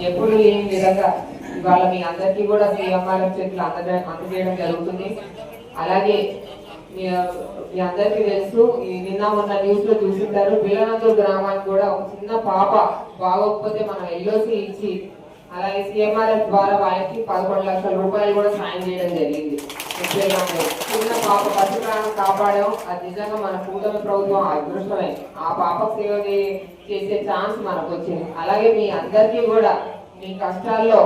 ఎప్పుడు లేని విధంగా ఇవాళ మీ అందరికీ కూడా సీఎంఆర్ఎఫ్ చెట్లు అందజేయడం జరుగుతుంది. అలాగే మీ అందరికీ తెలుసు, నిన్న మొన్న న్యూస్ లో చూసింటారు, బిల్లనందూరు గ్రామానికి కూడా ఒక చిన్న పాప బాగోకపోతే మనం ఎల్ఓసి ఇచ్చి అలాగే సీఎంఆర్ఎఫ్ ద్వారా వాళ్ళకి 11 లక్షల రూపాయలు కూడా సాయం చేయడం జరిగింది. చిన్న పాప పసి ప్రాణం కాపాడాం. అది నిజంగా మన కూటమి ప్రభుత్వం అదృష్టమే. ఆ పాప సేవ చేసే ఛాన్స్ మనకు వచ్చింది. అలాగే మీ అందరికీ కూడా మీ కష్టాల్లో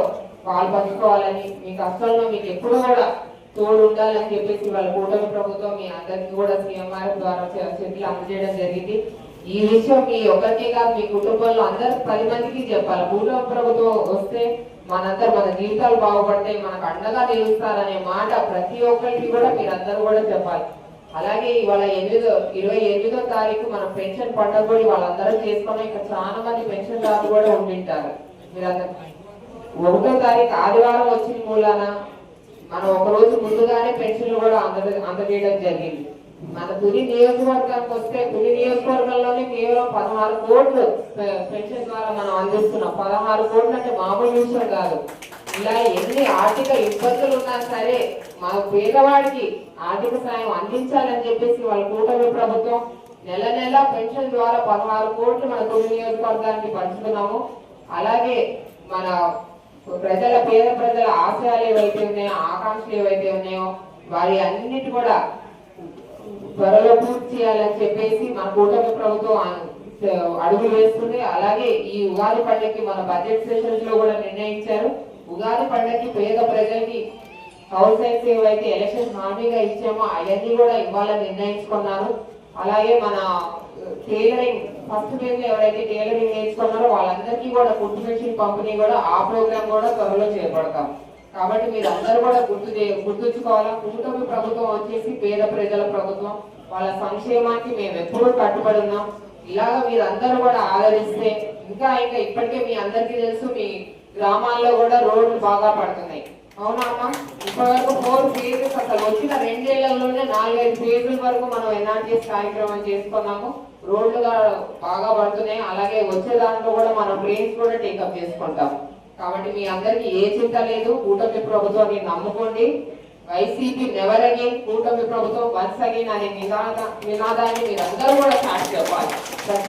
పాల్పంచుకోవాలని, మీ కష్టాల్లో మీకు ఎప్పుడు కూడా తోడు ఉండాలని చెప్పేసి వాళ్ళ కూటమి ప్రభుత్వం మీ అందరికీ కూడా సీఎంఆర్ఎఫ్ ద్వారా చెట్లు అందజేయడం జరిగింది. ఈ విషయం మీ ఒక్కరికే కాదు, మీ కుటుంబంలో అందరు 10 మందికి చెప్పాలి. కూటమి ప్రభుత్వం వస్తే మన జీవితాలు బాగుపడతాయి, మనకు అండగా నిలుస్తారనే మాట ప్రతి ఒక్కరికి కూడా మీరందరూ కూడా చెప్పాలి. అలాగే ఇవాళ 28వ తారీఖు మన పెన్షన్ పండుగ కూడా వాళ్ళందరూ చేసుకున్నాం. ఇంకా చాలా మంది పెన్షన్ దారులు కూడా ఉండింటారు. మీరందరూ 1వ తారీఖు ఆదివారం వచ్చిన మూలాన మనం ఒక రోజు ముందుగానే పెన్షన్లు కూడా అందజేయడం జరిగింది. మన తుని నియోజకవర్గానికి వస్తే తుని నియోజకవర్గంలోనే కేవలం 16 కోట్లు పెన్షన్ ద్వారా మనం అందిస్తున్నాం. 16 కోట్లు అంటే మామూలు విషయం కాదు. ఇలా ఎన్ని ఆర్థిక ఇబ్బందులు ఉన్నా సరే మన పేదవాడికి ఆర్థిక సాయం అందించాలని చెప్పేసి వాళ్ళ కూటమి ప్రభుత్వం నెల నెల పెన్షన్ ద్వారా 16 కోట్లు మన తుని నియోజకవర్గానికి పంచుతున్నాము. అలాగే మన పేద ప్రజల ఆశయాలు ఏవైతే ఉన్నాయో, ఆకాంక్షలు ఏవైతే ఉన్నాయో వారి అన్నిటి కూడా త్వరలో పూర్తి చేయాలని చెప్పేసి మన కూటమి ప్రభుత్వం అడుగులు వేస్తుంది. అలాగే ఈ ఉగాది పండుగకి మన బడ్జెట్ సెషన్స్ లో కూడా నిర్ణయించారు. ఉగాది పండుగకి పేద ప్రజలకి హౌస్ సైన్స్ ఏవైతే ఎలక్షన్ హామీగా ఇచ్చామో అవన్నీ కూడా ఇవ్వాలని నిర్ణయించుకున్నారు. అలాగే మన టైలరింగ్ ఫస్ట్ ఫేజ్ ఎవరైతే టైలరింగ్ నేర్చుకున్నారో వాళ్ళందరికీ కూడా ఫుడ్ మెషిన్ పంపిణీ కూడా ఆ ప్రోగ్రామ్ కూడా త్వరలో చేపడతాం. కాబట్టి మీరు అందరూ కూడా గుర్తుంచుకోవాలా, కూటమి ప్రభుత్వం వచ్చేసి పేద ప్రజల ప్రభుత్వం. వాళ్ళ సంక్షేమానికి మేము ఎప్పుడూ కట్టుబడి ఉన్నాం. ఇలాగా మీరు అందరూ కూడా ఆదరిస్తే ఇంకా ఇప్పటికే మీ అందరికీ తెలుసు, మీ గ్రామాల్లో కూడా రోడ్లు బాగా పడుతున్నాయి. అవునా అమ్మా? ఇప్పటివరకు 4 ఫేజెస్ అసలు వచ్చిన 2 ఏళ్లలోనే 4-5 ఫేజుల వరకు మనం ఎన్ఆర్జీఎస్ కార్యక్రమం చేసుకున్నాము. రోడ్లు బాగా పడుతున్నాయి. అలాగే వచ్చే దాంట్లో కూడా మనం ట్రైన్స్ కూడా టేకప్ చేసుకుంటాం. కాబట్టి మీ అందరికి ఏ చింత లేదు. కూటమి ప్రభుత్వాన్ని నమ్ముకోండి. వైసీపీ నెవర్ అగైన్, కూటమి ప్రభుత్వం వన్స్ అగైన్ అనే నినాదాన్ని మీరందరూ కూడా స్టార్ట్ చెప్పాలి.